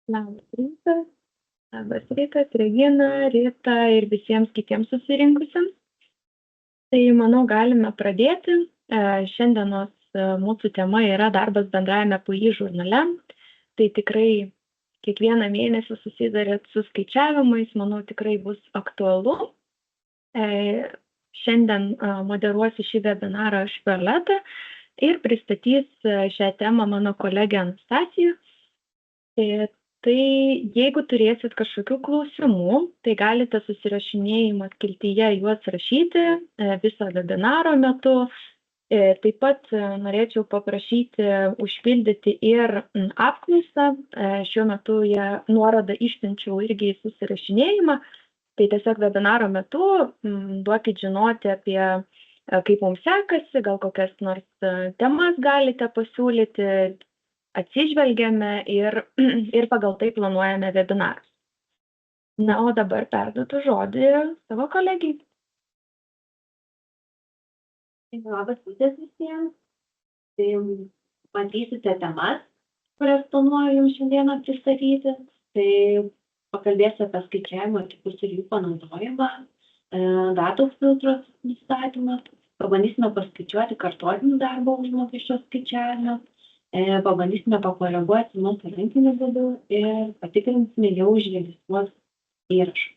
Labas rytas. Labas rytas, Regina, Rita ir visiems kitiems susirinkusiems. Tai, manau, galime pradėti. Šiandienos mūsų tema yra darbas bendrajame PI žurnale. Tai tikrai kiekvieną mėnesį susidarėt su skaičiavimais, manau, tikrai bus aktualu. Šiandien moderuosiu šį webinarą aš Violeta ir pristatys šią temą mano kolegė Anastasija. Tai jeigu turėsit kažkokių klausimų, tai galite susirašinėjimo skiltyje juos rašyti viso webinaro metu. Taip pat norėčiau paprašyti užpildyti ir apklausą. Šiuo metu nuorodą išsiunčiau irgi į susirašinėjimą. Tai tiesiog webinaro metu duokit žinoti apie kaip mums sekasi, gal kokias nors temas galite pasiūlyti. Atsižvelgiame ir pagal tai planuojame webinarus. Na, o dabar perduodu žodį savo kolegijai. Labas rytas visiems. Tai matysite temas, kurias planuoju jums šiandieną pristatyti. Tai pakalbėsiu apie skaičiavimo tipus ir jų panaudojimą, datų filtro nustatymą, pabandysime paskaičiuoti kartotinį darbo užmokesčio skaičiavimą. Pabandysime pakoreguoti mūsų rankiniu būdu ir patikrinsime jau užregistruotus įrašus.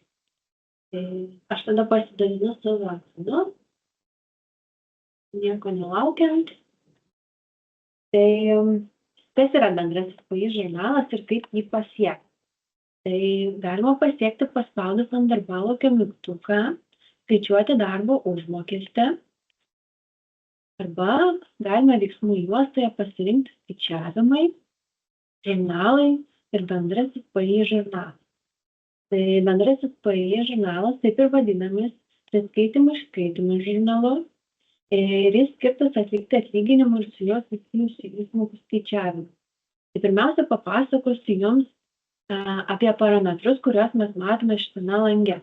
Aš tada pasidalinu savo ekranu, nieko nelaukiant. Tai kas yra bendrasis PI žurnalas ir kaip jį pasiekti? Tai galima pasiekti paspaudus ant darbalaukio mygtuką, skaičiuoti darbo užmokestį. Arba galime veiksmų juostoje pasirinkti skaičiavimai, žurnalai ir bendrasis PI žurnalas. Tai bendrasis PI žurnalas taip ir vadinamas atsiskaitymų išskaitymų žurnalu ir jis skirtas atlikti atlyginimų ir su juos susijusių išmokų skaičiavimą. Tai pirmiausia papasakosiu jums apie parametrus, kuriuos mes matome šitame lange.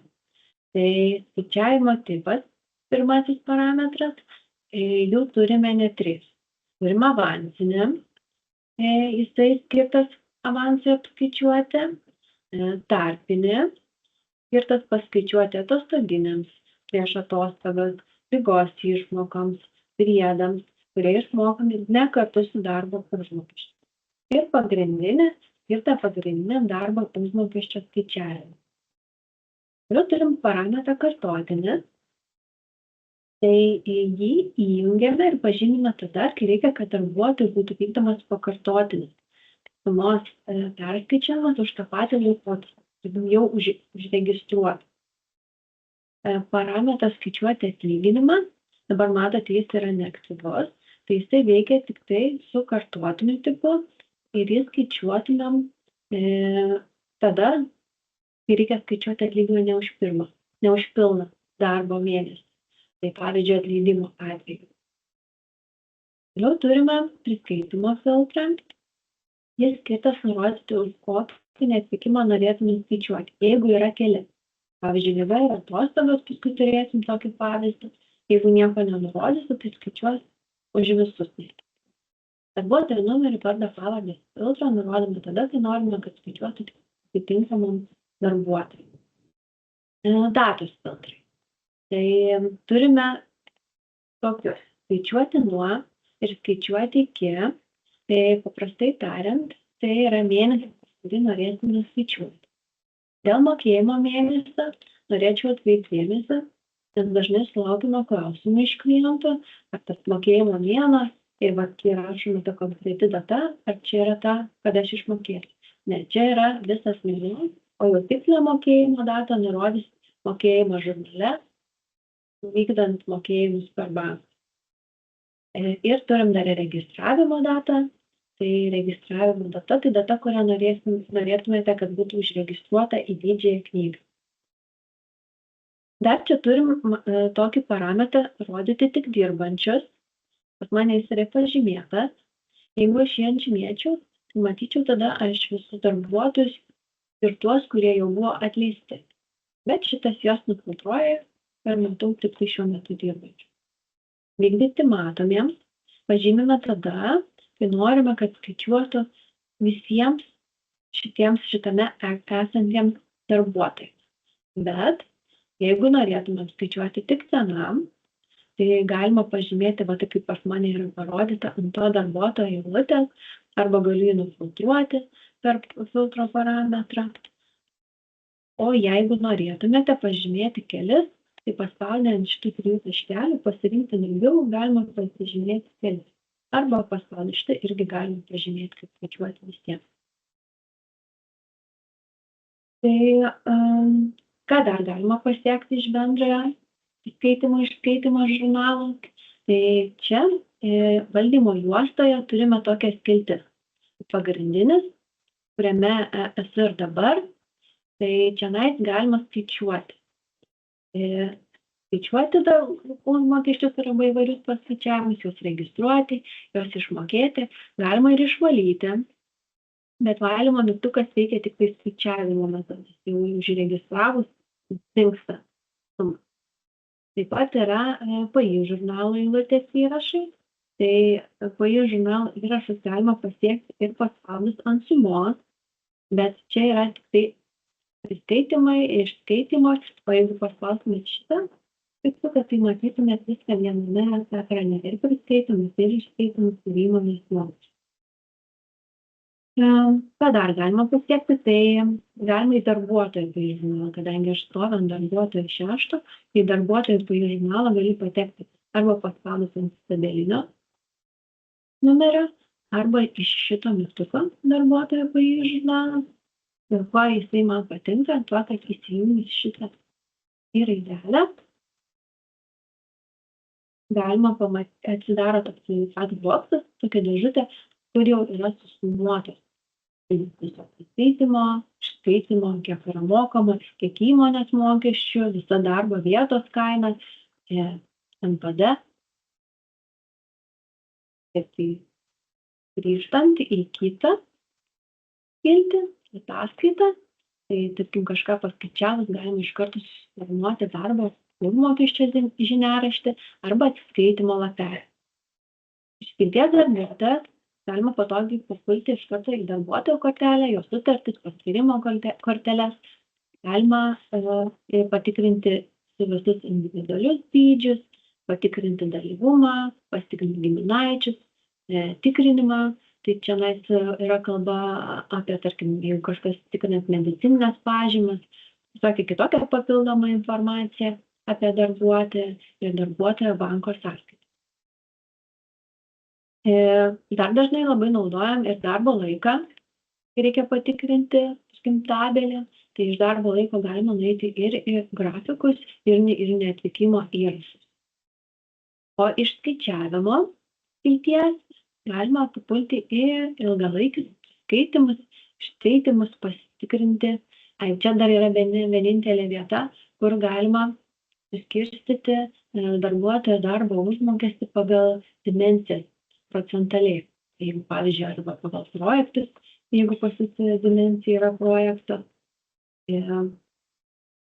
Tai skaičiavimo tipas, pirmasis parametras. Jų turime net 3. Turime avansinį, jisai skirtas avansui apskaičiuoti, tarpinį, skirtas paskaičiuoti atostoginiams, prieš atostogas, ligos išmokoms, priedams, kurie išmokami ne kartu su darbo užmokesčiu. Ir pagrindinė, skirta pagrindiniam darbo užmokesčio skaičiavimui. Toliau turim parametrą kartotinis. Tai jį įjungiame ir pažymime tada, kai reikia, kad darbuotojui būtų vykdomas pakartotinis sumos perskaičiavimas už tą patį laikotarpį, jau užregistruotą. Parametras skaičiuoti atlyginimą, dabar matote, jis yra neaktyvus, tai jisai veikia tik tai su kartotiniu tipu ir jis skaičiuotumėm tada, kai reikia skaičiuoti atlyginimą ne už pilną darbo mėnesį. Tai pavyzdžiui atleidimo atveju. Toliau turime priskaitimo filtrą. Jis skirtas nurodyti, už kokį neatvykimą norėtume skaičiuoti, jeigu yra keli. Pavyzdžiui, liga ir atostogos, paskui turėsim tokį pavyzdį. Jeigu nieko nenurodysiu, tai skaičiuos už visus. Darbuotojo numerį, vardą, pavardę filtrą nurodome tada, kai norime, kad skaičiuotų atitinkamam darbuotojui. Datos filtrai. Tai turime tokius skaičiuoti nuo ir skaičiuoti iki. Tai paprastai tariant, tai yra mėnesis, kurį norėtume skaičiuoti. Dėl mokėjimo mėnesio norėčiau atkreipti dėmesį, nes dažnai sulaukime klausimų iš klientų, ar tas mokėjimo mėnuo ir kai rašome ta konkreti data, ar čia yra ta, kada aš išmokėsiu. Ne, čia yra visas mėnuo, o jau tikslią mokėjimo datą nurodys mokėjimo žurnale, vykdant mokėjimus per banką. Ir turim dar registravimo datą. Tai registravimo data, tai data, kurią norėtumėte, kad būtų užregistruota į didžiąją knygą. Dar čia turim tokį parametrą rodyti tik dirbančius. Pas mane jis yra pažymėtas. Jeigu aš jį atžymėčiau, tai matyčiau tada aš visus darbuotojus ir tuos, kurie jau buvo atleisti. Bet šitas jos nufiltruoja ir matau tik tai šiuo metu dirbančių. Vykdyti matomiems pažymime tada, kai norime, kad skaičiuotų visiems šitame esantiems darbuotojams. Bet jeigu norėtumėm skaičiuoti tik senam, tai galima pažymėti, va taip kaip pas mane yra parodyta, ant to darbuotojo eilutės, arba galiu jį nufiltruoti per filtro parametrą. O jeigu norėtumėte pažymėti kelis, tai paspaudę ant šitų 3 taškelių pasirinkti daugiau galima pasižymėti kelis. Arba paspaudę šitą irgi galima pažymėti, kaip skaičiuoti visiems. Tai ką dar galima pasiekti iš bendrojo išskaitimo žurnalo? Tai čia valdymo juostoje turime tokias skiltis. Pagrindinis, kuriame esu ir dabar, tai čionais galima skaičiuoti. Skaičiuoti užmokesčius arba įvairius paskaičiavimus, juos registruoti, juos išmokėti, galima ir išvalyti, bet valymo mygtukas veikia tik tai skaičiavimo metu, jau užregistravus dingsta suma. Taip pat yra PAI žurnalo eilutės įrašai, tai PAI žurnalo įrašus galima pasiekti ir paspaudus ant sumos, bet čia yra tik tai priskaitimai, išskaitimos, o jeigu paspaustumėt šitą mygtuką, tai matytumėt viską viename ekrane, ir priskaitimus, ir išskaitimus, ir įmonės mokesčius. Ką dar galima pasiekti, tai galima į darbuotojų PAI žurnalą, kadangi aš stoviu ant darbuotojų 6, į darbuotojų PAI žurnalą gali patekti arba paspaudus ant stabelinio numerio, arba iš šito mygtuko darbuotojų PAI žurnalą. Ir kuo jisai man patinka, tuo, kad įsijungus šitą raidelę, galima pamatyti, atsidaro toks boksas, tokia dėžutė, kur jau yra susumuotos. Tiesiog išskaitimo, kiek yra mokama, kiek įmonės mokesčių, visa darbo vietos kaina, NPD. Tai grįžtant į kitą skiltį, ataskaitą, tai tarkim kažką paskaičiavus galima iš karto susiformuoti darbo užmokesčio žiniaraštį arba atsiskaitimo lapelį. Iš skilties darbuotojas galima patogiai papulti iš karto į darbuotojo kortelę, jo sutartis, paskyrimo korteles. Galima patikrinti visus individualius dydžius, patikrinti dalyvumą, pasitikrinti giminaičius, tikrinimą. Tai čia yra kalba apie, tarkim, jeigu kažkas tikrinant medicininės pažymas, tokia kitokia papildoma informacija apie darbuotoją ir darbuotojo banko sąskaitą. Dar dažnai labai naudojam ir darbo laiką, kai reikia patikrinti, tabelį, tai iš darbo laiko galima nueiti ir į grafikus, ir neatvykimo įrašus. O iš skaičiavimo skilties galima papulti į ilgalaikius skaitymus pasitikrinti. Čia dar yra vienintelė vieta, kur galima suskirstyti darbuotojo darbo užmokestį pagal dimensijas procentaliai. Jeigu, pavyzdžiui, arba pagal projektus, jeigu pasisė dimensija yra projektas.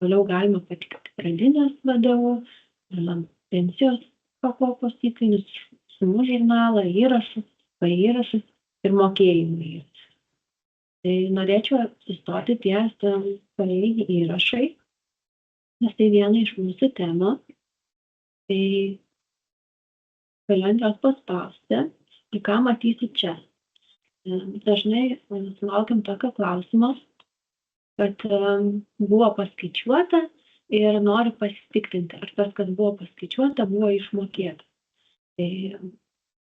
Toliau galima patikrinti pradinės VDU, pensijos pakopos įkainius, sumų žurnalą, įrašus, PAI įrašus ir mokėjimų įrašus. Tai norėčiau sustoti ties PAI įrašai, nes tai viena iš mūsų temų. Tai galiu ant jos paspausti ir ką matysiu čia. Dažnai sulaukiam tokio klausimo, kad buvo paskaičiuota ir noriu pasitikrinti, ar tas, kas buvo paskaičiuota, buvo išmokėta. Tai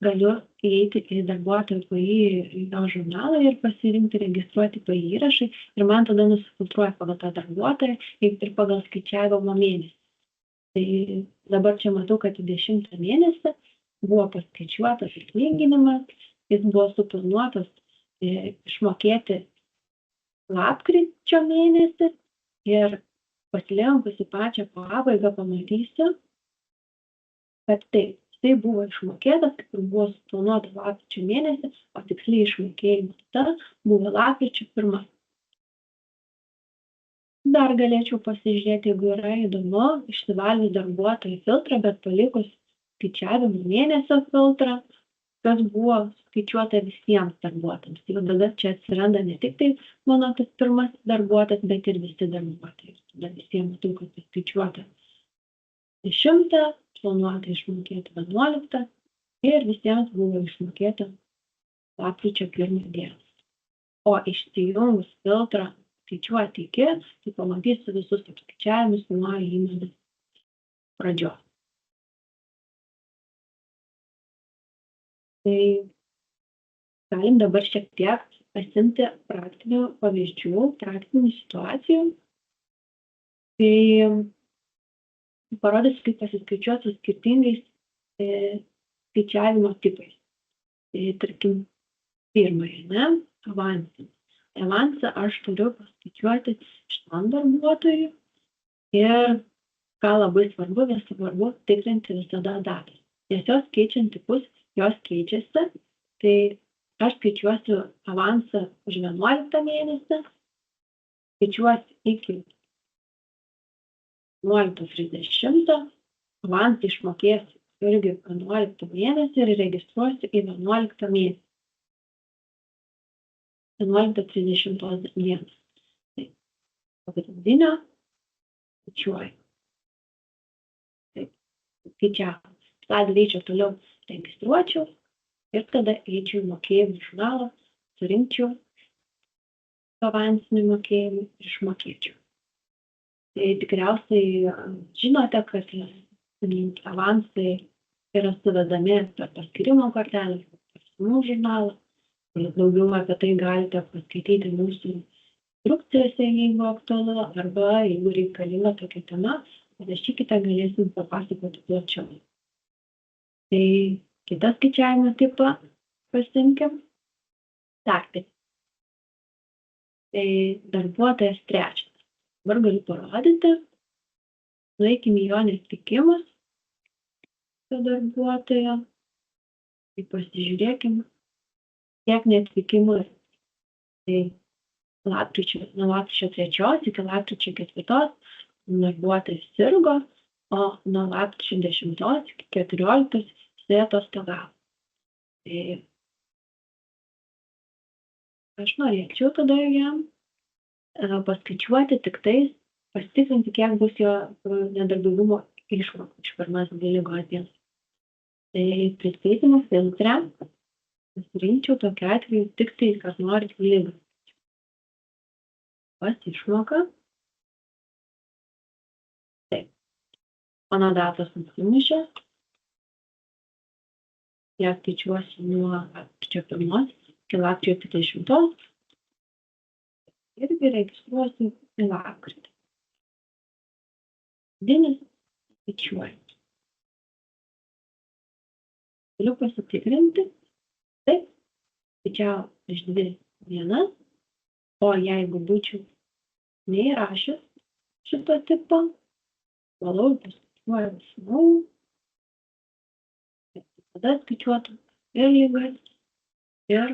galiu įeiti į darbuotojo PAI žurnalą ir pasirinkti registruoti PAI įrašai ir man tada nusifiltruoja pagal tą darbuotoją ir pagal skaičiavimo mėnesį. Tai dabar čia matau, kad 10 mėnesį buvo paskaičiuotas atlyginimas, jis buvo suplanuotas išmokėti lapkričio mėnesį ir pasilenkus į pačią pabaigą pamatysiu, kad taip, tai buvo išmokėtas, kaip ir buvo suplanuotas lapkričio mėnesį, o tiksliai išmokėjimo data buvo lapkričio 1. Dar galėčiau pasižiūrėti, jeigu yra įdomu, išsivalius darbuotojų filtrą, bet palikus skaičiavimo mėnesio filtrą, kas buvo skaičiuota visiems darbuotojams. Tai tada čia atsiranda ne tik tai mano tas pirmasis darbuotojas, bet ir visi darbuotojai. Tada visiems matau, kad skaičiuota 10, planuota išmokėti 11 ir visiems buvo išmokėta lapkričio 1 dieną. O išsijungus filtrą skaičiuoti iki, tai pamatysiu visus apskaičiavimus nuo įmonės pradžios. Tai galim dabar šiek tiek pasiimti praktinių pavyzdžių, praktinių situacijų. Tai parodysiu, kaip pasiskaičiuoti su skirtingais skaičiavimo tipais. Tai tarkim, pirmąjį, avansinį. Avansą aš turiu paskaičiuoti šitam darbuotojui ir ką labai svarbu, svarbu tikrinti visada datas. Nes jos keičiant tipus, jos keičiasi, tai aš skaičiuosiu avansą už 11 mėnesį, skaičiuosiu iki 11.30, avansą išmokėsiu irgi 11 mėnesį ir registruosiu į 11 mėnesį. 11.30 dieną. Tai pagrindinio skaičiuoju. Taip, skaičiavau. Tą daryčiau toliau registruočiau ir tada eičiau į mokėjimų žurnalą, surinkčiau avansinių mokėjimų ir išmokėčiau. Tai tikriausiai žinote, kad avansai yra suvedami per paskyrimo kortelę, per sumų žurnalą. Daugiau apie tai galite paskaityti mūsų instrukcijose, jeigu aktualu, arba jeigu reikalinga tokia tema, parašykite, galėsim papasakoti plačiau. Tai kitą skaičiavimo tipą pasiimkim. Tarpinį. Tai darbuotojas trečias. Dabar galiu parodyti. Nueikim į jo netvykimus. Tai darbuotojo. Tai pasižiūrėkim, kiek neatvykimų. Tai nuo lapkričio 3 iki lapkričio 4 darbuotojas sirgo, o nuo lapkričio 10 iki 14 jisai atostogavo. Tai aš norėčiau tada jam paskaičiuoti tik tais, pasitikrinti, kiek bus jo nedarbingumo išmokų iš pirmas 2 ligos dienos. Tai priskaitymo filtre pasirinkčiau tokiu atveju tik tai, kas norit ligą. Pas išmoka. Taip. Mano datos nusimušė. Ją skaičiuosiu nuo lapkričio 1 iki lapkričio 30. Irgi registruosiu į lapkritį. Dinis skaičiuoju. Galiu pasitikrinti. Taip, skaičiau prieš 2 dienas, o jeigu būčiau neįrašęs šito tipo, valau paskaičiuoju visumų, tada skaičiuotų ir ligas, ir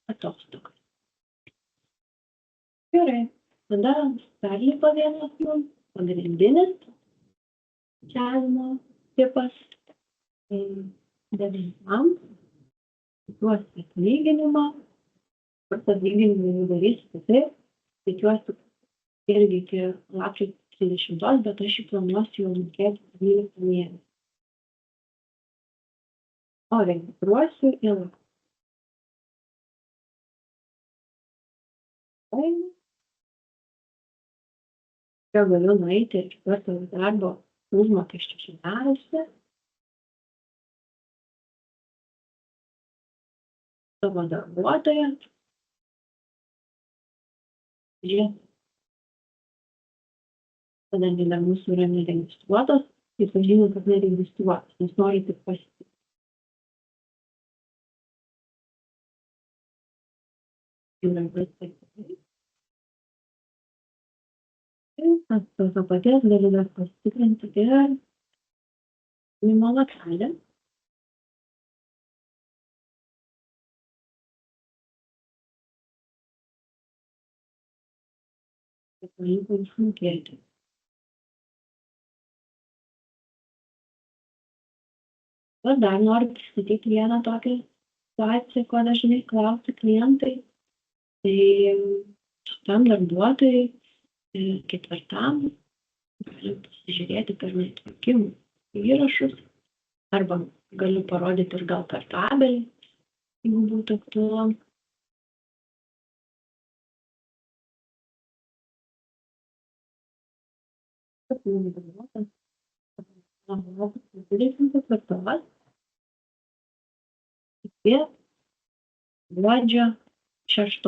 atostogas. Gerai, tada perlipa vienas mums, pagrindinis skaičiavimo tipas, 9. Skaičiuosiu atlyginimą, atlyginimą darysite taip, skaičiuosiu irgi iki lapkričio 30, bet aš jį planuosiu jau mokėti 12 mėnesį. O registruosiu į lapkritį. Čia galiu nueiti ir išduoti darbo užmokesčio sudariusi savo darbuotoją. Žiūrėk, kadangi dar mūsų yra neregistruotas, tai pažymė, kad neregistruotas, nes nori tik pasitikti. Ir to paties galiu dar pasitikrinti ir gimimo lapelį. kad pavyko išmokėti. Aš dar noriu pristatyti vieną tokį situacija, ko dažnai klausia klientai. Tai šitam darbuotojui ketvirtam galim pasižiūrėti per netvarkymų įrašus arba galiu parodyti ir gal per tabelį, jeigu būtų aktualu. Nuo 24 iki gruodžio 6.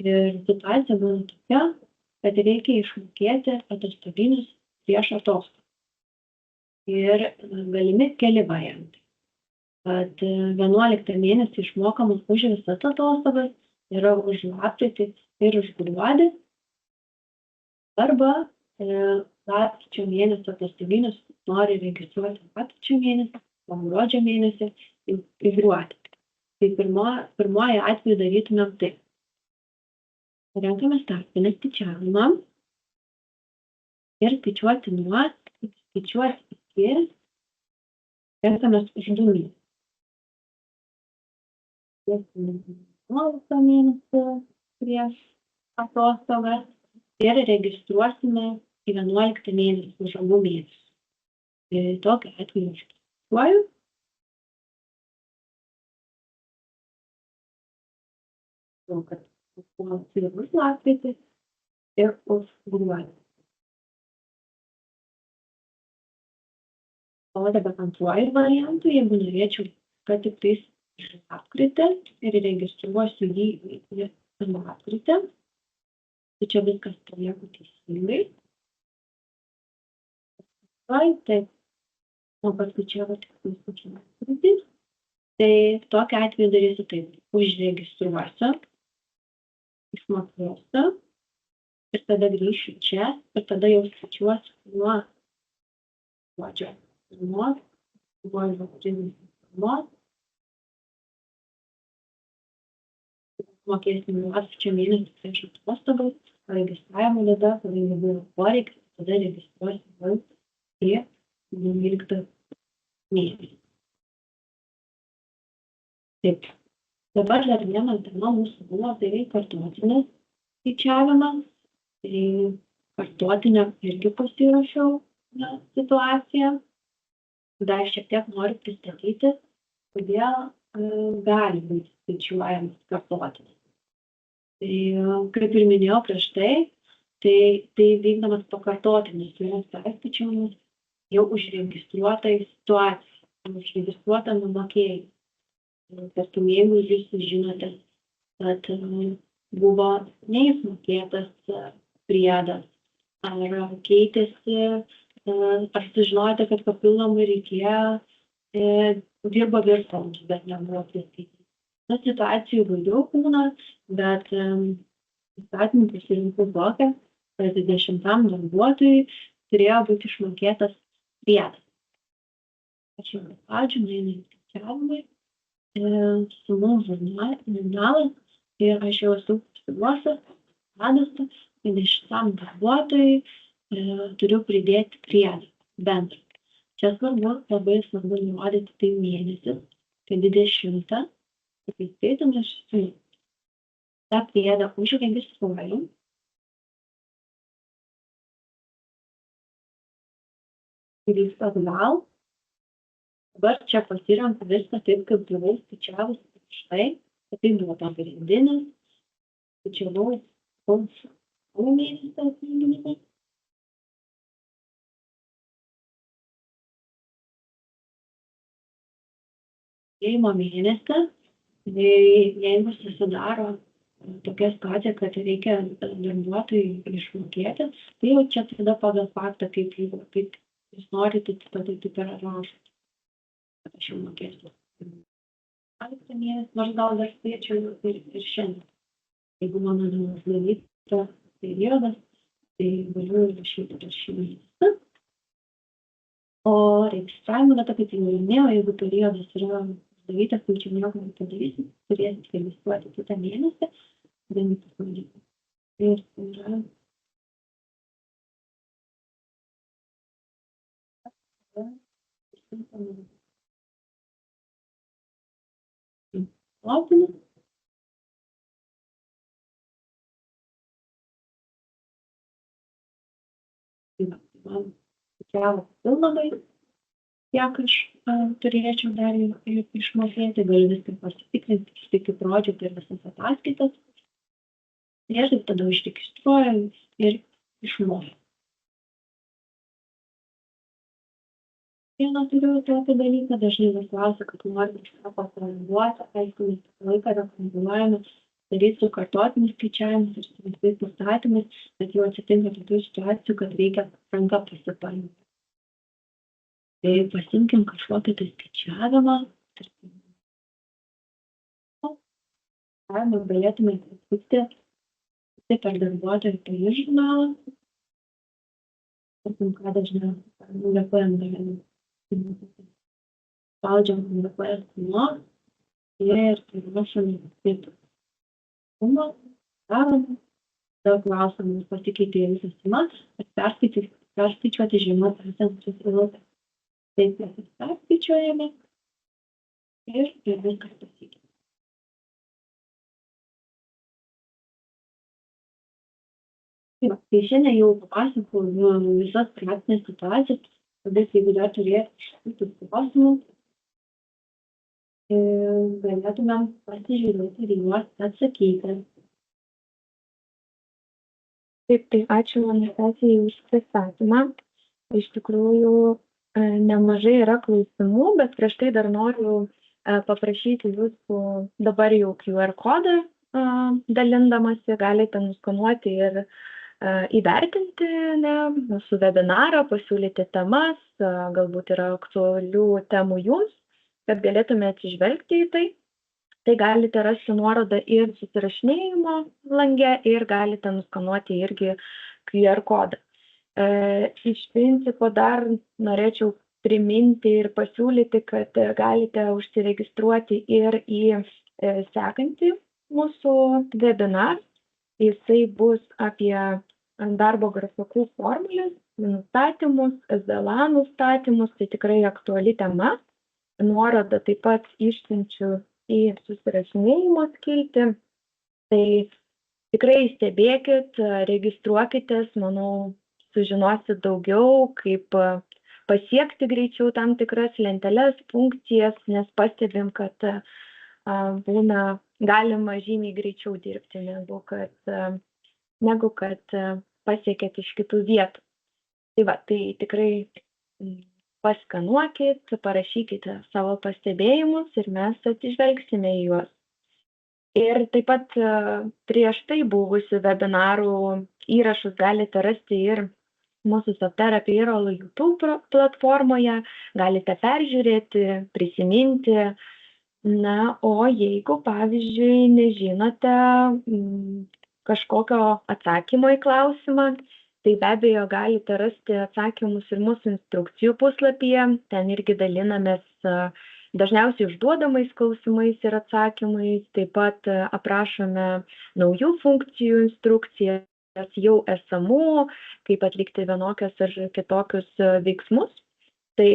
Ir situacija būna tokia, kad reikia išmokėti atostoginius prieš atostogas. Ir galimi keli variantai. Kad 11 mėnesį išmokama už visas atostogas, yra už lapkritį ir už gruodį, arba lapkričio mėnesio atostoginius nori registruoti lapkričio mėnesį, o gruodžio mėnesį į gruodį. Tai pirmoji atveju darytumėm taip. Renkame startinį skaičiavimą ir skaičiuoti iki renkamės už 2 mėnesius. 11 mėnesį prieš atostogas ir registruosime į 11 mėnesį už abu mėnesius. Ir tokiu atveju aš skaičiuoju. Kad už lapkritį ir už gruodį. O dabar antruoju variantu, jeigu norėčiau, kad tik tais už lapkritį ir registruosiu jį į lapkritį, tai čia viskas palieku teisingai. Taip, o paskui čia tik tais už lapkritį. Tai tokiu atveju darysiu taip, užregistruosiu, išmokėsiu ir tada grįšiu čia ir tada jau skaičiuosiu nuo gruodžio 1, gruodžio 31. Mokėsim lapkričio mėnesį prieš atostogas, registravimo data, kadangi buvo poreikis, tada registruosiu į 12 mėnesį. Taip. Dabar dar viena tema mūsų buvo, tai kartotinis skaičiavimas. Tai kartotinę irgi pasirašiau situaciją. Dar šiek tiek noriu pristatyti, kodėl gali būti skaičiuojamas kartotinis. Tai kaip ir minėjau prieš tai vykdomas pakartotinis sumos perskaičiavimas jau užregistruotai situacijai, užregistruotam mokėjimui. Tarkim, jeigu jūs žinote, kad buvo neišmokėtas priedas, ar keitėsi, ar sužinojote, kad papildomai reikėjo, dirbo viršvalandžius, bet nebuvo priskaityti. Na, situacijų daugiau būna, bet įstatymų pasirinkau tokią, kad 10 darbuotojui turėjo būti išmokėtas priedas. Aš jau paspaudžiu, nueinu į skaičiavimai. Sumų žurnalas ir aš jau esu pasiruošęs, radusi, 20 darbuotojui turiu pridėti priedą bendrą. Čia labai svarbu nurodyti tai mėnesis, tai 20, tai skaitom aš sumų. Ta priedą užregistruoju. Grįžtu atgal. Dabar čia pasirenku viską taip, kaip buvau skaičiavus prieš tai, kad tai buvo pagrindinis, skaičiavau už mėnesį atlyginimą. Mokėjimo mėnesį, jeigu susidaro tokia situacija, kad reikia darbuotojui išmokėti, tai jau čia tada pagal faktą, kaip jūs norite, tada taip ir rašote. Aš jau mokėsiu. Nors gal dar spėčiau ir šiandien. Jeigu mano neuždarytas periodas, tai galiu rašyti per šį mėnesį. O registravimo data, kaip jau minėjau, jeigu periodas yra uždarytas, tai čia nieko nepadarysim, turėsit registruoti kitą mėnesį, kadangi pasaulytas. Ir yra pakartotinai. Tai va, man reikėjo papildomai tiek aš turėčiau dar išmokėti, galiu viską pasitikrinti, iki pradžio ir visas ataskaitas. Ir aš tada užregistruoju ir išmoku. Vieną turiu tokį dalyką, dažnai vis klausia, kad nori kažką pakoreguoti, aišku, mes visą laiką rekomenduojame daryti su kartotiniais skaičiavimus ir su visais nustatymais, bet jau atsitinka tokių situacijų, kad reikia ranka pasipaimti. Tai pasiimkim kažkokį tai skaičiavimą, tarkim, galėtume atlikti per darbuotojų pajų žurnalą, tarkim, ką dažniausiai nulepuojam galime. Spaudžiam nulepuojas nuo ir prirašom kaip sumą, darome, tada klausom, ar pasikeitė visą sumą, bet perskaičiuoti žemas esančias eilutes. Taip mes perskaičiuojame ir viskas pasikeitė. Tai šiandien jau papasakojau visas praktinės situacijas, tada jeigu dar turėtų kažkokių klausimų, galėtumėm pasižiūrėti ir juos atsakyti. Taip, tai ačiū Anastasijai už pristatymą. Iš tikrųjų, nemažai yra klausimų, bet prieš tai dar noriu paprašyti jūsų dabar jau QR kodą dalindamasi, galite nuskanuoti ir įvertinti mūsų webinarą, pasiūlyti temas, galbūt yra aktualių temų jums, kad galėtume atsižvelgti į tai. Tai galite rasti nuorodą ir susirašinėjimo lange ir galite nuskanuoti irgi QR kodą. Iš principo dar norėčiau priminti ir pasiūlyti, kad galite užsiregistruoti ir į sekantį mūsų webinarą. Jisai bus apie darbo grafikų formulės, nustatymus, SDLA nustatymus, tai tikrai aktuali tema. Nuorodą taip pat išsiunčiu į susirašinėjimo skiltį. Tai tikrai stebėkit, registruokitės, manau, sužinosit daugiau, kaip pasiekti greičiau tam tikras lenteles, funkcijas, nes pastebim, kad būna galima žymiai greičiau dirbti, negu kad pasiekėt iš kitų vietų. Tai va, tai tikrai paskanuokit, parašykite savo pastebėjimus ir mes atsižvelgsime į juos. Ir taip pat prieš tai buvusių webinarų įrašus galite rasti ir mūsų Softera Payroll YouTube platformoje, galite peržiūrėti, prisiminti. Na, o jeigu, pavyzdžiui, nežinote kažkokio atsakymo į klausimą, tai be abejo galite rasti atsakymus ir mūsų instrukcijų puslapyje. Ten irgi dalinamės dažniausiai užduodamais klausimais ir atsakymais. Taip pat aprašome naujų funkcijų instrukcijas, jau esamų, kaip atlikti vienokius ar kitokius veiksmus. Tai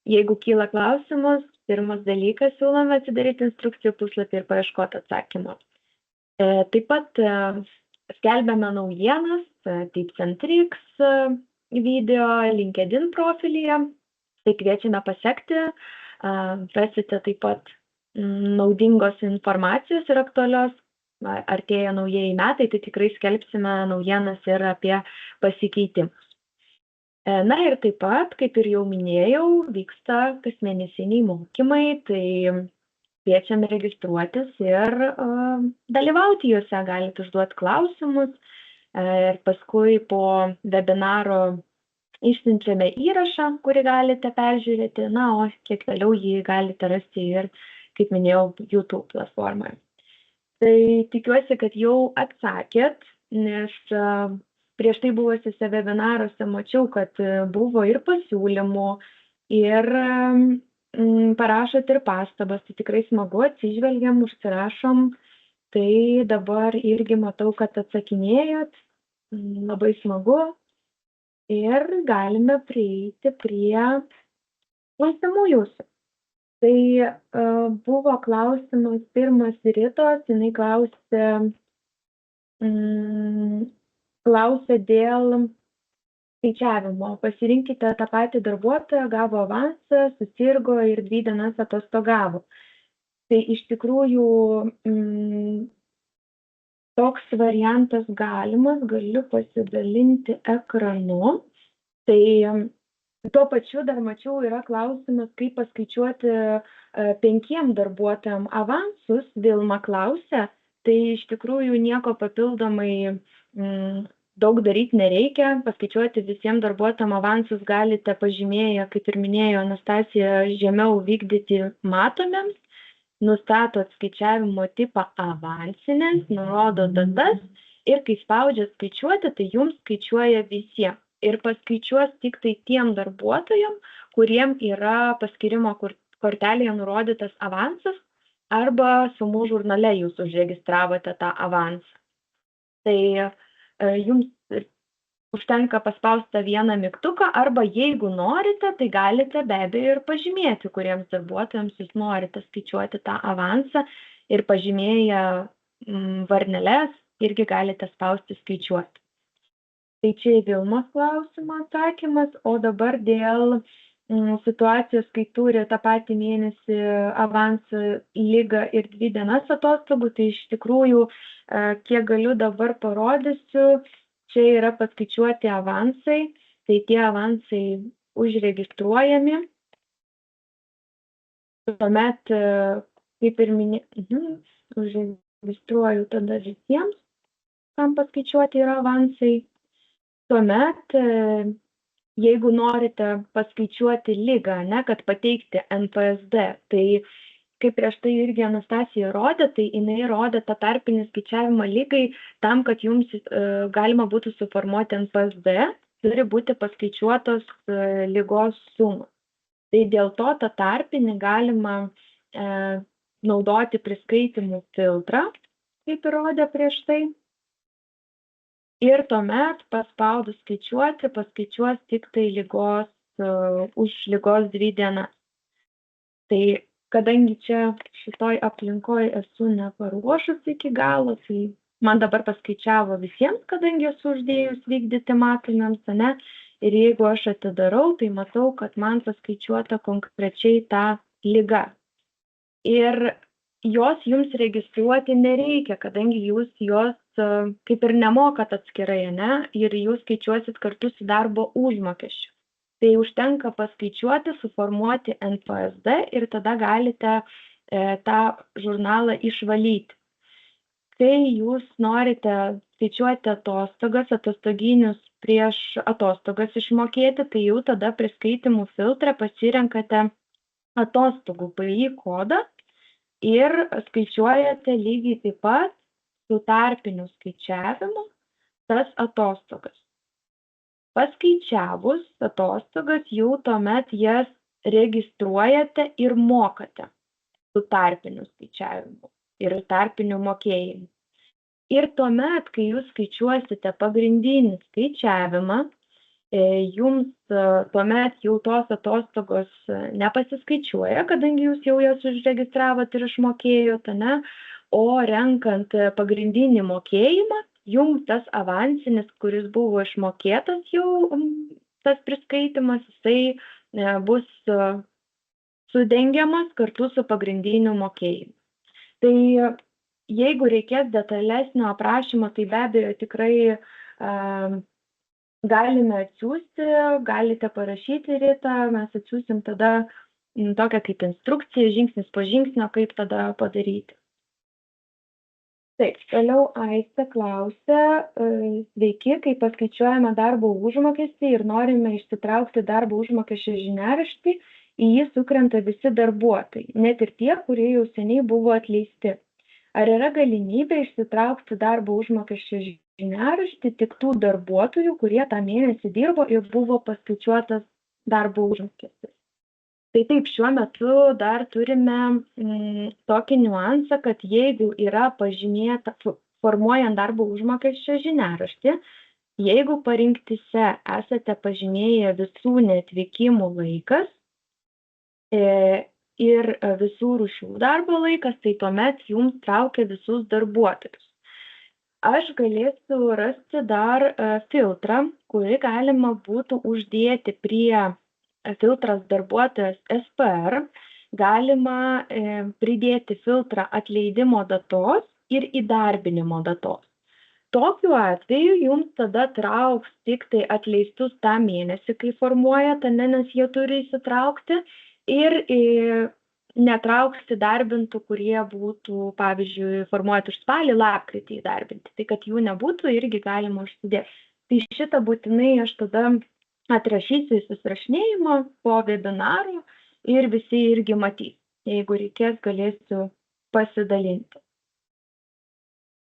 jeigu kyla klausimas, pirmas dalykas siūlome atsidaryti instrukcijų puslapį ir paieškoti atsakymą. Taip pat skelbiame naujienas, Tips and Tricks video LinkedIn profilyje. Tai kviečiame pasekti. Rasite taip pat naudingos informacijos ir aktualios. Artėja naujieji metai, tai tikrai skelbsime naujienas ir apie pasikeitimus. Na ir taip pat, kaip ir jau minėjau, vyksta kasmėnesiniai mokymai, tai kviečiame registruotis ir dalyvauti juose, galite užduoti klausimus ir paskui po webinaro išsiunčiame įrašą, kurį galite peržiūrėti, na, o kiek vėliau jį galite rasti ir, kaip minėjau, YouTube platformoje. Tai tikiuosi, kad jau atsakėt, nes prieš tai buvusiuose webinaruose mačiau, kad buvo ir pasiūlymų, ir parašot ir pastabas, tai tikrai smagu, atsižvelgiam, užsirašom, tai dabar irgi matau, kad atsakinėjot, labai smagu ir galime prieiti prie klausimų jūsų. Tai buvo klausimas pirmas Ritos, jinai klausė dėl skaičiavimo. Pasirinkite tą patį darbuotoją, gavo avansą, susirgo ir 2 dienas atostogavo. Tai iš tikrųjų toks variantas galimas, galiu pasidalinti ekranu. Tai tuo pačiu dar mačiau yra klausimas, kaip paskaičiuoti 5 darbuotojams avansus, Vilma klausė, tai iš tikrųjų nieko papildomai daug daryti nereikia, paskaičiuoti visiems darbuotojams avansus galite pažymėję, kaip ir minėjo Anastasija, žemiau vykdyti matomiems, nustatot skaičiavimo tipą avansinės, nurodo datas ir kai spaudžia skaičiuoti, tai jums skaičiuoja visiems. Ir paskaičiuos tik tai tiem darbuotojam, kuriem yra paskyrimo kortelėje nurodytas avansas arba sumų žurnale jūs užregistravote tą avansą. Tai jums užtenka paspausti vieną mygtuką arba jeigu norite, tai galite be abejo ir pažymėti, kuriems darbuotojams jūs norite skaičiuoti tą avansą ir pažymėję varneles irgi galite spausti skaičiuoti. Tai čia Vilmos klausimo atsakymas, o dabar dėl situacijos, kai turi tą patį mėnesį avansą, ligą ir 2 dienas atostogų, tai iš tikrųjų, kiek galiu dabar parodysiu, čia yra paskaičiuoti avansai, tai tie avansai užregistruojami. Tuomet, kaip ir užregistruoju tada visiems, kam paskaičiuoti yra avansai. Tuomet, jeigu norite paskaičiuoti ligą, kad pateikti NPSD, tai kaip prieš tai irgi Anastasija rodė, tai jinai rodė tą tarpinį skaičiavimą lygai tam, kad jums galima būtų suformuoti NPSD, turi būti paskaičiuotos ligos sumos. Tai dėl to tą tarpinį galima naudoti priskaitimų filtrą, kaip ir rodė prieš tai. Ir tuomet paspaudus skaičiuoti, paskaičiuos tik tai už ligos 2 dienas. Tai kadangi čia šitoj aplinkoj esu neparuošus iki galo, tai man dabar paskaičiavo visiems, kadangi esu uždėjus vykdyti matomiems, ne? Ir jeigu aš atidarau, tai matau, kad man paskaičiuota konkrečiai tą ligą. Ir jos jums registruoti nereikia, kadangi jūs jos kaip ir nemokat atskirai, ne? Ir jūs skaičiuosit kartu su darbo užmokesčiu. Tai užtenka paskaičiuoti, suformuoti NPSD ir tada galite tą žurnalą išvalyti. Kai jūs norite skaičiuoti atostogas, atostoginius prieš atostogas išmokėti, tai jau tada priskaitimų filtrą pasirenkate atostogų PI kodą ir skaičiuojate lygiai taip pat su tarpiniu skaičiavimu tas atostogas. Paskaičiavus atostogas, jau tuomet jas registruojate ir mokate su tarpiniu skaičiavimu ir tarpiniu mokėjimu. Ir tuomet, kai jūs skaičiuosite pagrindinį skaičiavimą, jums tuomet jau tos atostogos nepasiskaičiuoja, kadangi jūs jau jas užregistravot ir išmokėjote, ne? O renkant pagrindinį mokėjimą, jums tas avansinis, kuris buvo išmokėtas jau tas priskaitimas, jisai bus sudengiamas kartu su pagrindiniu mokėjimu. Tai jeigu reikės detalesnio aprašymo, tai be abejo tikrai galime atsiųsti, galite parašyti Rita, mes atsiųsim tada tokią kaip instrukciją, žingsnis po žingsnio, kaip tada padaryti. Taip, toliau Aistė klausia, sveiki, kai paskaičiuojame darbo užmokestį ir norime išsitraukti darbo užmokesčio žiniaraštį, į jį sukrenta visi darbuotojai, net ir tie, kurie jau seniai buvo atleisti. Ar yra galimybė išsitraukti darbo užmokesčio žiniaraštį tik tų darbuotojų, kurie tą mėnesį dirbo ir buvo paskaičiuotas darbo užmokestis? Tai taip, šiuo metu dar turime tokį niuansą, kad jeigu yra pažymėta, formuojant darbo užmokesčio žiniaraštį, jeigu parinktise esate pažymėję visų neatvykimų laikas, ir visų rūšių darbo laikas, tai tuomet jums traukia visus darbuotojus. Aš galėsiu rasti dar filtrą, kurį galima būtų uždėti prie filtras darbuotojas SPR, galima pridėti filtrą atleidimo datos ir įdarbinimo datos. Tokiu atveju jums tada trauks tik tai atleistus tą mėnesį, kai formuojat, nes jie turi įsitraukti, ir netrauks įdarbintų, kurie būtų, pavyzdžiui, formuojat už spalį, lapkritį įdarbinti. Tai kad jų nebūtų, irgi galima užsidėti. Tai šitą būtinai aš tada atrašysiu į susirašinėjimą po webinaro ir visi irgi matys. Jeigu reikės, galėsiu pasidalinti.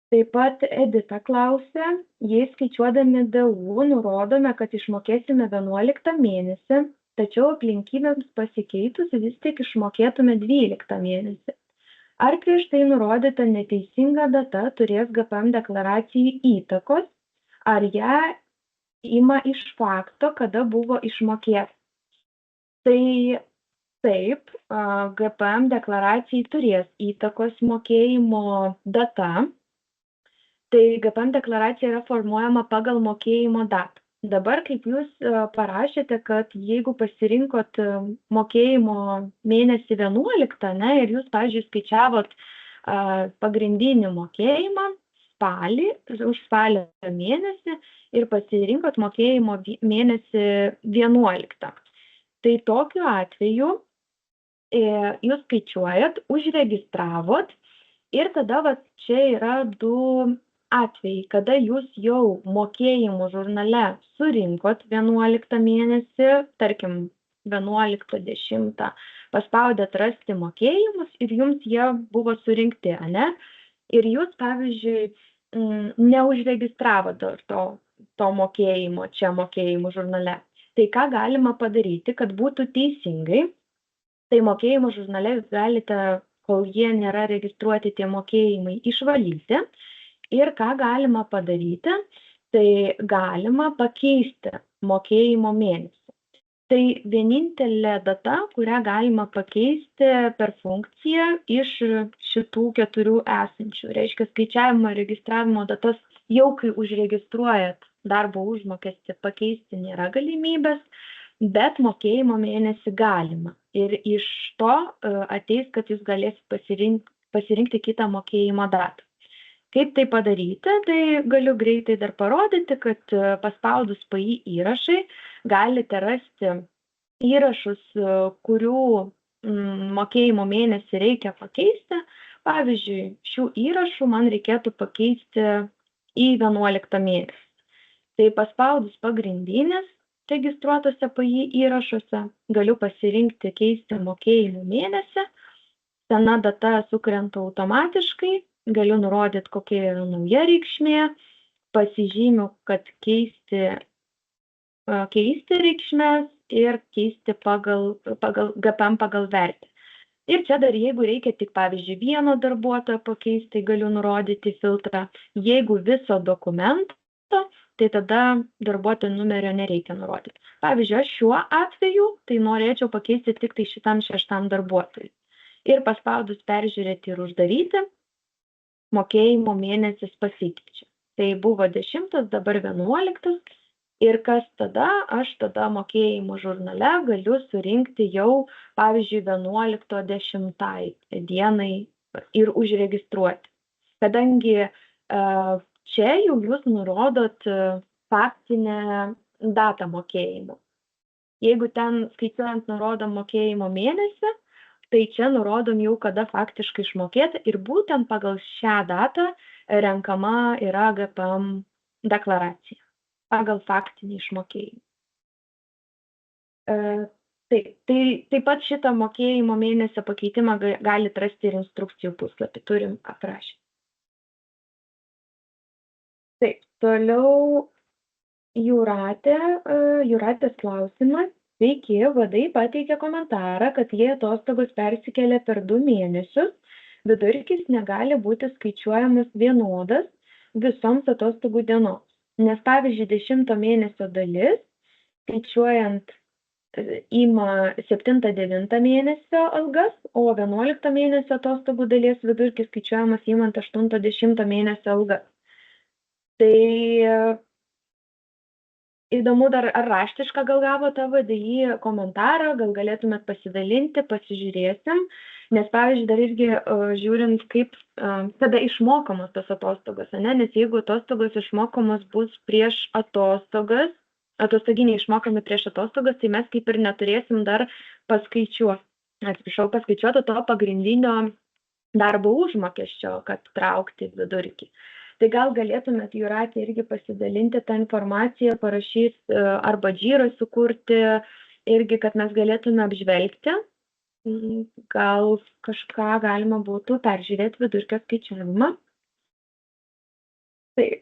Taip pat Edita klausė, jei skaičiuodami DU nurodome, kad išmokėsime 11 mėnesį, tačiau aplinkybėms pasikeitus vis tik išmokėtume 12 mėnesį. Ar prieš tai nurodyta neteisinga data turės GPM deklaracijai įtakos, ar ją ima iš fakto, kada buvo išmokėta? Tai taip, GPM deklaracijai turės įtakos mokėjimo data. Tai GPM deklaracija yra formuojama pagal mokėjimo datą. Dabar, kaip jūs parašėte, kad jeigu pasirinkot mokėjimo mėnesį 11, ir jūs, pavyzdžiui, skaičiavot pagrindinį mokėjimą spalį, už spalio mėnesį ir pasirinkot mokėjimo mėnesį 11. Tai tokiu atveju jūs skaičiuojat, užregistravot ir tada čia yra du atvejai, kada jūs jau mokėjimų žurnale surinkot 11 mėnesį, tarkim 11.10, paspaudėt rasti mokėjimus ir jums jie buvo surinkti, ne? Ir jūs, pavyzdžiui, neužregistravot dar to mokėjimo čia mokėjimų žurnale. Tai ką galima padaryti, kad būtų teisingai, tai mokėjimų žurnale jūs galite, kol jie nėra registruoti tie mokėjimai, išvalyti. Ir ką galima padaryti, tai galima pakeisti mokėjimo mėnesį. Tai vienintelė data, kurią galima pakeisti per funkciją iš šitų 4 esančių. Reiškia, skaičiavimo ir registravimo datas jau kai užregistruojat darbo užmokestį pakeisti nėra galimybės, bet mokėjimo mėnesį galima. Ir iš to ateis, kad jūs galėsite pasirinkti kitą mokėjimo datą. Kaip tai padaryti, tai galiu greitai dar parodyti, kad paspaudus PAI įrašai galite rasti įrašus, kurių mokėjimo mėnesį reikia pakeisti. Pavyzdžiui, šių įrašų man reikėtų pakeisti į 11 mėnesį. Tai paspaudus pagrindinės registruotose PAI įrašuose galiu pasirinkti keisti mokėjimų mėnesį. Sena data sukrenta automatiškai. Galiu nurodyti, kokia yra nauja reikšmė, pasižymiu, kad keisti reikšmės ir keisti pagal GPM pagal vertę. Ir čia dar, jeigu reikia tik, pavyzdžiui, vieno darbuotojo pakeisti, galiu nurodyti filtrą. Jeigu viso dokumento, tai tada darbuotojo numerio nereikia nurodyti. Pavyzdžiui, aš šiuo atveju tai norėčiau pakeisti tik tai šitam 6 darbuotojui. Ir paspaudus peržiūrėti ir uždaryti, mokėjimo mėnesis pasikeičia. Tai buvo 10, dabar 11. Ir kas tada? Aš tada mokėjimo žurnale galiu surinkti jau, pavyzdžiui, 11.10 dienai ir užregistruoti. Kadangi čia jau jūs nurodot faktinę datą mokėjimo. Jeigu ten skaičiuojant nurodom mokėjimo mėnesį, tai čia nurodom jau, kada faktiškai išmokėta ir būtent pagal šią datą renkama yra GPM deklaracija, pagal faktinį išmokėjimą. Taip pat šitą mokėjimo mėnesio pakeitimą galite rasti ir instrukcijų puslapį, turim aprašę. Taip, toliau Jūratės klausimas. Sveiki, vadai pateikė komentarą, kad jei atostogos persikelia per 2 mėnesius, vidurkis negali būti skaičiuojamas vienodas visoms atostogų dienoms. Nes pavyzdžiui, 10 mėnesio dalis, skaičiuojant ima 7-9 mėnesio algas, o 11 mėnesio atostogų dalies vidurkis skaičiuojamas imant 8-10 mėnesio algas. Tai įdomu dar, ar raštišką gal gavote VDI komentarą, gal galėtumėt pasidalinti, pasižiūrėsim, nes pavyzdžiui dar irgi žiūrint, kaip tada išmokamos tos atostogos, ne? Nes jeigu atostogos išmokamos bus prieš atostogas, atostoginiai išmokami prieš atostogas, tai mes kaip ir neturėsim dar paskaičiuoti to pagrindinio darbo užmokesčio, kad traukti vidurkį. Tai gal galėtumėt, Jūratė, irgi pasidalinti tą informaciją, parašyti arba džyrą sukurti, irgi, kad mes galėtume apžvelgti. Gal kažką galima būtų peržiūrėti vidurkio skaičiavimą. Taip,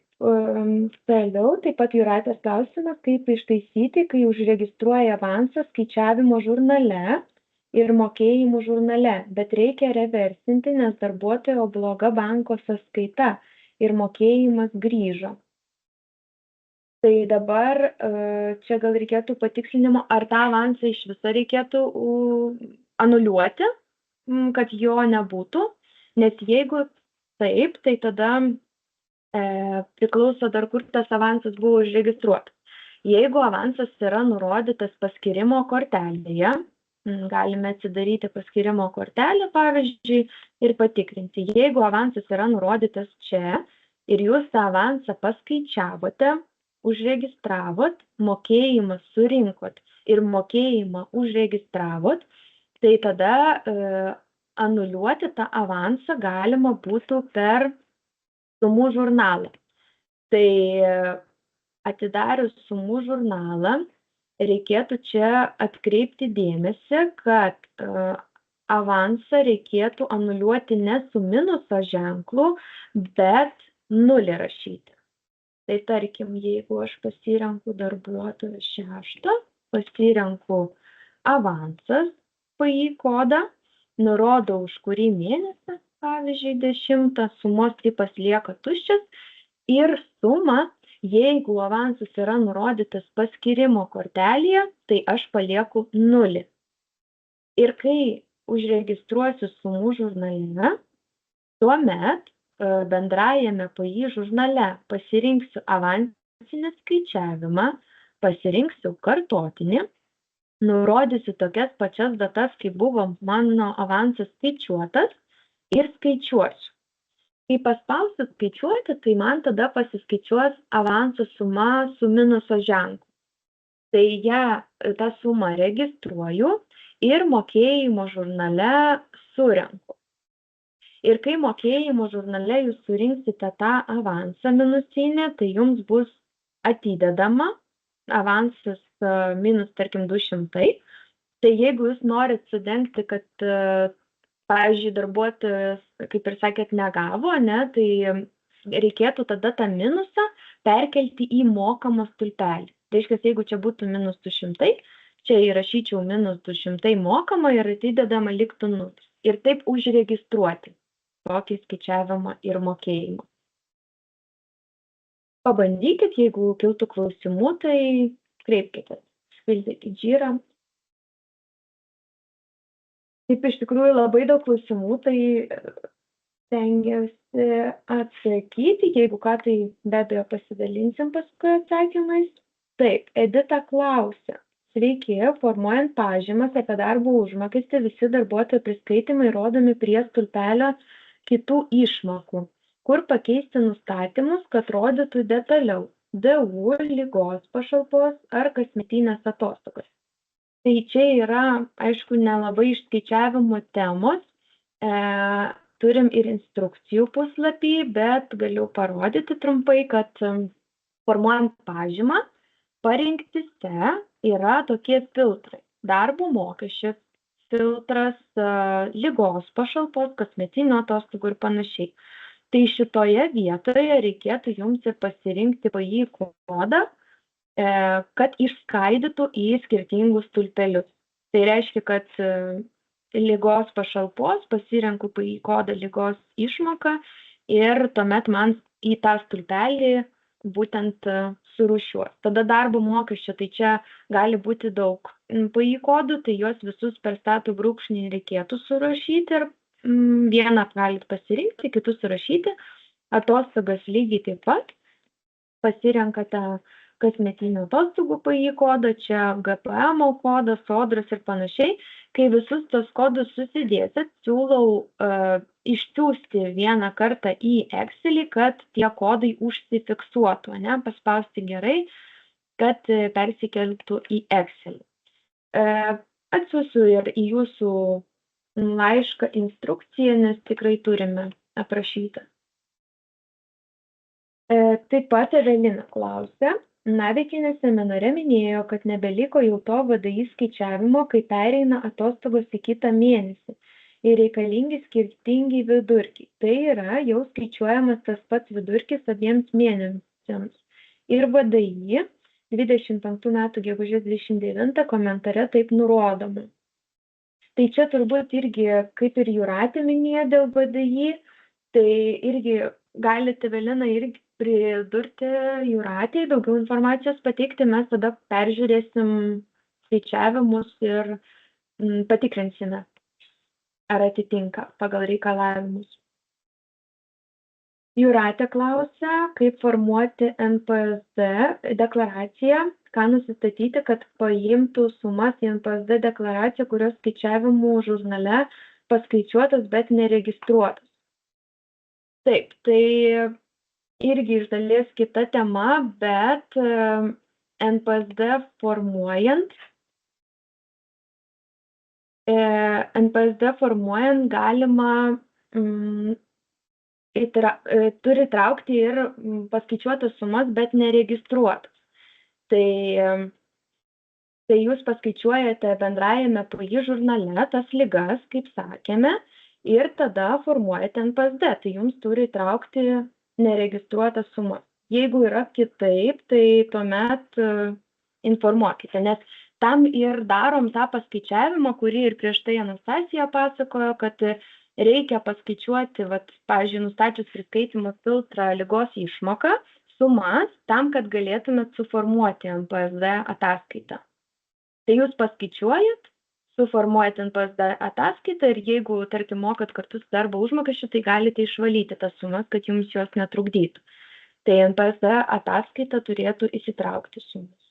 toliau, taip pat Jūratės klausimas, kaip ištaisyti, kai užregistruoja avansą skaičiavimo žurnale ir mokėjimų žurnale, bet reikia reversinti, nes darbuotojo bloga banko sąskaita ir mokėjimas grįžo. Tai dabar čia gal reikėtų patikslinimo, ar tą avansą iš viso reikėtų anuliuoti, kad jo nebūtų, nes jeigu taip, tai tada priklauso dar, kur tas avansas buvo užregistruotas. Jeigu avansas yra nurodytas paskyrimo kortelėje, galime atsidaryti paskyrimo kortelę, pavyzdžiui, ir patikrinti. Jeigu avansas yra nurodytas čia ir jūs tą avansą paskaičiavote, užregistravot, mokėjimą surinkot ir mokėjimą užregistravot, tai tada anuliuoti tą avansą galima būtų per sumų žurnalą. Tai atidarius sumų žurnalą, reikėtų čia atkreipti dėmesį, kad avansą reikėtų anuliuoti ne su minuso ženklu, bet nulį rašyti. Tai tarkim, jeigu aš pasirenku darbuotojo 6, pasirenku avansas, PI kodą, nurodau už kurį mėnesį, pavyzdžiui 10, sumos tipas lieka tuščias ir suma, jeigu avansas yra nurodytas paskyrimo kortelėje, tai aš palieku 0. Ir kai užregistruosiu sumų žurnale, tuomet bendrajame PI žurnale pasirinksiu avansinį skaičiavimą, pasirinksiu kartotinį, nurodysiu tokias pačias datas, kai buvo mano avansas skaičiuotas ir skaičiuosiu. Kai paspausiu skaičiuoti, tai man tada pasiskaičiuos avanso suma su minuso ženklu. Tai tą sumą registruoju ir mokėjimo žurnale surenku. Ir kai mokėjimo žurnale jūs surinksite tą avansą minusinį, tai jums bus atidedama avansas minus, tarkim, 200. Tai jeigu jūs norit sudengti, kad pavyzdžiui, darbuotojas, kaip ir sakėt, negavo, ne, tai reikėtų tada tą minusą perkelti į mokamą stulpelį. Tai reiškia, jeigu čia būtų minus 200, čia įrašyčiau minus 200 mokama ir atidedama liktų 0. Ir taip užregistruoti tokį skaičiavimą ir mokėjimą. Pabandykit, jeigu kiltų klausimų, tai kreipkite, pildykit džyrą. Taip, iš tikrųjų labai daug klausimų, tai stengiausi atsakyti, jeigu ką, tai be abejo pasidalinsim paskui atsakymais. Taip, Edita klausia. Sveiki, formuojant pažymas apie darbo užmokestį, visi darbuotojų priskaitimai rodomi prie stulpelio kitų išmokų, kur pakeisti nustatymus, kad rodytų detaliau DU, ligos pašalpos ar kasmetinės atostogos. Tai čia yra, aišku, nelabai išskaičiavimo temos, turim ir instrukcijų puslapį, bet galiu parodyti trumpai, kad formuojant pažymą, parinktise yra tokie filtrai. Darbo mokesčio filtras, ligos pašalpos, kasmetinių atostogų ir panašiai. Tai šitoje vietoje reikėtų jums ir pasirinkti PI kodą, kad išskaidytų į skirtingus stulpelius. Tai reiškia, kad ligos pašalpos pasirenku PI kodą ligos išmoką ir tuomet man į tą stulpelį būtent surūšiuos. Tada darbo mokesčio, tai čia gali būti daug PI kodų, tai juos visus per statų brūkšnį reikėtų surašyti ir vieną galit pasirinkti, kitus surašyti. Atostogas lygiai taip pat. Pasirenkate kasmetinių atostogų PI kodą, čia GPM kodas, sodros ir panašiai. Kai visus tos kodus susidėsit, siūlau išsiųsti vieną kartą į Excelį, kad tie kodai užsifiksuotų, ne, paspausti gerai, kad persikeltų į Excelį. Atsiųsiu ir į jūsų laišką instrukciją, nes tikrai turime aprašytą. Taip pat Evelina klausė, Navikienė seminare minėjo, kad nebeliko jau to VDI skaičiavimo, kai pereina atostogos į kitą mėnesį ir reikalingi skirtingi vidurkiai. Tai yra jau skaičiuojamas tas pats vidurkis abiems mėnesiams. Ir VDI 25 metų gegužės 29 komentare taip nurodoma. Tai čia turbūt irgi, kaip ir Jūratė minėjo dėl VDI, tai irgi galite, Evelina, irgi pridurti Jūratei, daugiau informacijos pateikti, mes tada peržiūrėsim skaičiavimus ir patikrinsime, ar atitinka pagal reikalavimus. Jūratė klausia, kaip formuoti NPSD deklaraciją, ką nusistatyti, kad paimtų sumas į NPSD deklaraciją, kurios skaičiavimų žurnale paskaičiuotas, bet neregistruotas. Taip, tai irgi iš dalies kita tema, bet NPSD formuojant galima turi traukti ir paskaičiuotas sumas, bet neregistruotas. Tai jūs paskaičiuojate bendrajame PI žurnale tas ligas, kaip sakėme, ir tada formuojate NPSD, tai jums turi traukti neregistruotas sumas. Jeigu yra kitaip, tai tuomet informuokite, nes tam ir darom tą paskaičiavimą, kurį ir prieš tai Anastasija pasakojo, kad reikia paskaičiuoti, pavyzdžiui, nustačius priskaitymo filtrą ligos išmoką, sumas, tam, kad galėtumėt suformuoti NPSD ataskaitą. Tai jūs paskaičiuojat, suformuojat NPSD ataskaitą ir jeigu, tarkim, mokat kartu su darbo užmokesčiu, tai galite išvalyti tas sumas, kad jums jos netrukdytų. Tai NPSD ataskaita turėtų įsitraukti sumas.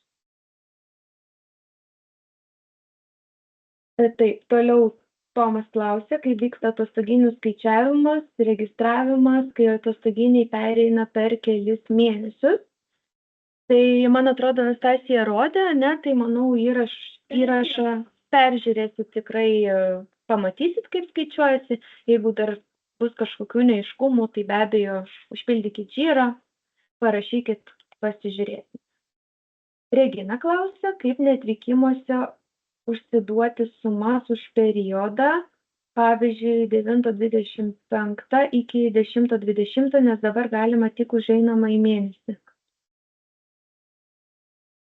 Taip, toliau Tomas klausė, kaip vyksta atostoginių skaičiavimas, registravimas, kai atostoginiai pereina per kelis mėnesius. Tai, man atrodo, Anastasija rodė, ne, tai manau įrašą peržiūrėsit, tikrai pamatysit, kaip skaičiuojasi. Jeigu dar bus kažkokių neaiškumų, tai be abejo užpildykit žyrą, parašykit, pasižiūrėsit. Regina klausia, kaip neatvykimuose užsiduoti sumas už periodą, pavyzdžiui, 9.25 iki 10.20, nes dabar galima tik už einamąjį mėnesį.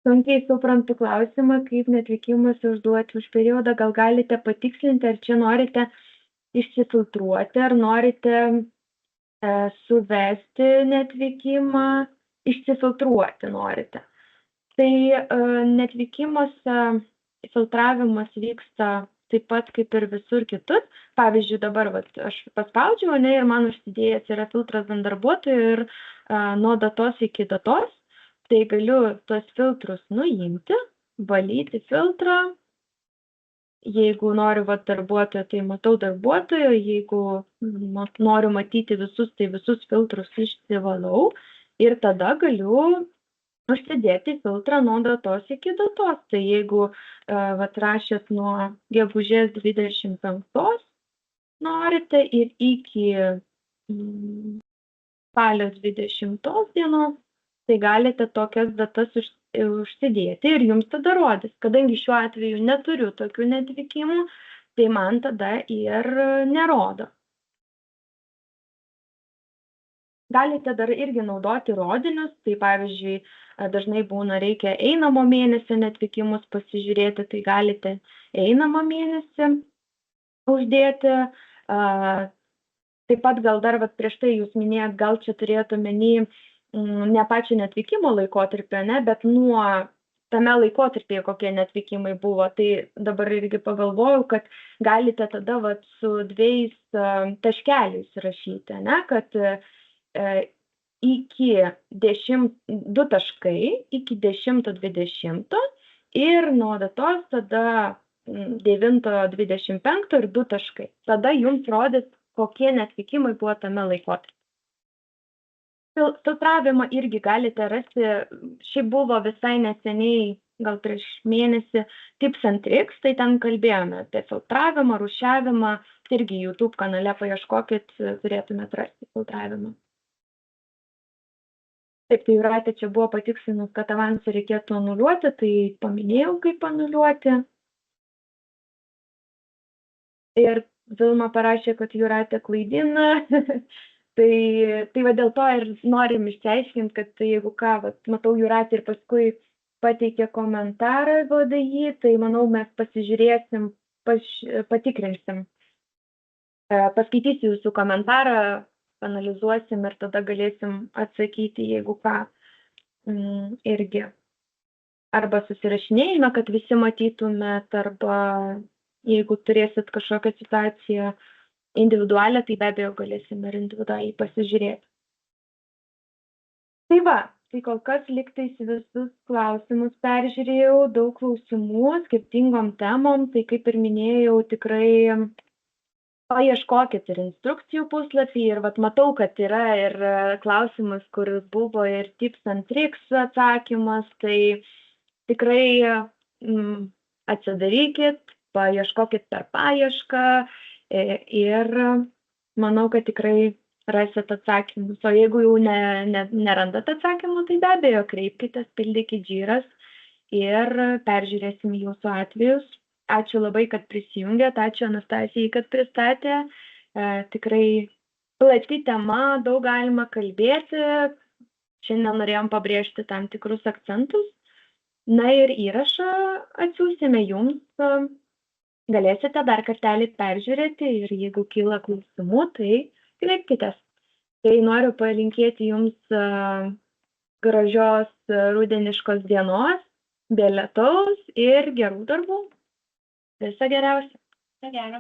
Sunkiai suprantu klausimą, kaip neatvykimuose užduoti už periodą, gal galite patikslinti, ar čia norite išsifiltruoti, ar norite suvesti neatvykimą, išsifiltruoti norite. Tai neatvykimuose filtravimas vyksta taip pat kaip ir visur kitur. Pavyzdžiui, dabar aš paspaudžiau, ir man užsidėjęs yra filtras ant darbuotojų ir nuo datos iki datos. Tai galiu tuos filtrus nuimti, valyti filtrą. Jeigu noriu darbuotojo, tai matau darbuotojo. Jeigu noriu matyti visus, tai visus filtrus išsivalau. Ir tada galiu užsidėti filtrą nuo datos iki datos. Tai jeigu rašėt nuo gegužės 25 norite ir iki spalio 20 dienos, tai galite tokias datas užsidėti ir jums tada rodys. Kadangi šiuo atveju neturiu tokių neatvykimų, tai man tada ir nerodo. Galite dar irgi naudoti rodinius, tai pavyzdžiui, dažnai būna reikia einamo mėnesio neatvykimus pasižiūrėti, tai galite einamą mėnesį uždėti. Taip pat gal dar prieš tai jūs minėjot, gal čia turėtų omeny ne pačio neatvykimo laikotarpio, bet nuo tame laikotarpyje kokie neatvykimai buvo. Tai dabar irgi pagalvojau, kad galite tada vat, su 2 taškeliais rašyti, ne? Kad iki 2 taškai iki 10.20 ir nuo datos tada 9.25 ir 2 taškai. Tada jums rodys, kokie neatvykimai buvo tame laikotarpyje. Filtravimą irgi galite rasti, šiaip buvo visai neseniai, gal prieš mėnesį, Tips and Tricks, tai ten kalbėjome apie filtravimą, rūšiavimą, irgi YouTube kanale paieškokit, turėtumėte rasti filtravimą. Taip, tai Jūratė čia buvo patikslinus, kad avansą reikėtų anuliuoti, tai paminėjau, kaip anuliuoti. Ir Vilma parašė, kad Jūratė klaidina. Tai va dėl to ir norim išsiaiškinti, kad jeigu ką, matau Jūratė ir paskui pateikė komentarą VDI, tai manau mes pasižiūrėsim, patikrinsim. Paskaitysiu jūsų komentarą, analizuosim ir tada galėsim atsakyti, jeigu ką irgi. Arba susirašinėjime, kad visi matytumėt, arba jeigu turėsit kažkokią situaciją individualią, tai be abejo galėsim ir individualiai pasižiūrėti. Tai va, tai kol kas liktais visus klausimus peržiūrėjau, daug klausimų, skirtingom temom, tai kaip ir minėjau, tikrai paieškokit ir instrukcijų puslapį ir vat matau, kad yra ir klausimas, kur buvo ir Tips and Tricks atsakymas, tai tikrai atsidarykit, paieškokit per paiešką, ir manau, kad tikrai rasit atsakymus. O jeigu jau nerandat atsakymų, tai be abejo kreipkitės, pildykit Jira's ir peržiūrėsim jūsų atvejus. Ačiū labai, kad prisijungėt, ačiū Anastasijai, kad pristatė. Tikrai plati tema, daug galima kalbėti. Šiandien norėjom pabrėžti tam tikrus akcentus. Na ir įrašą atsiųsime jums. Galėsite dar kartelį peržiūrėti ir jeigu kyla klausimų, tai kreipkitės. Tai noriu palinkėti jums gražios rudeniškos dienos, be lietaus ir gerų darbų. Viso geriausio. Viso gero.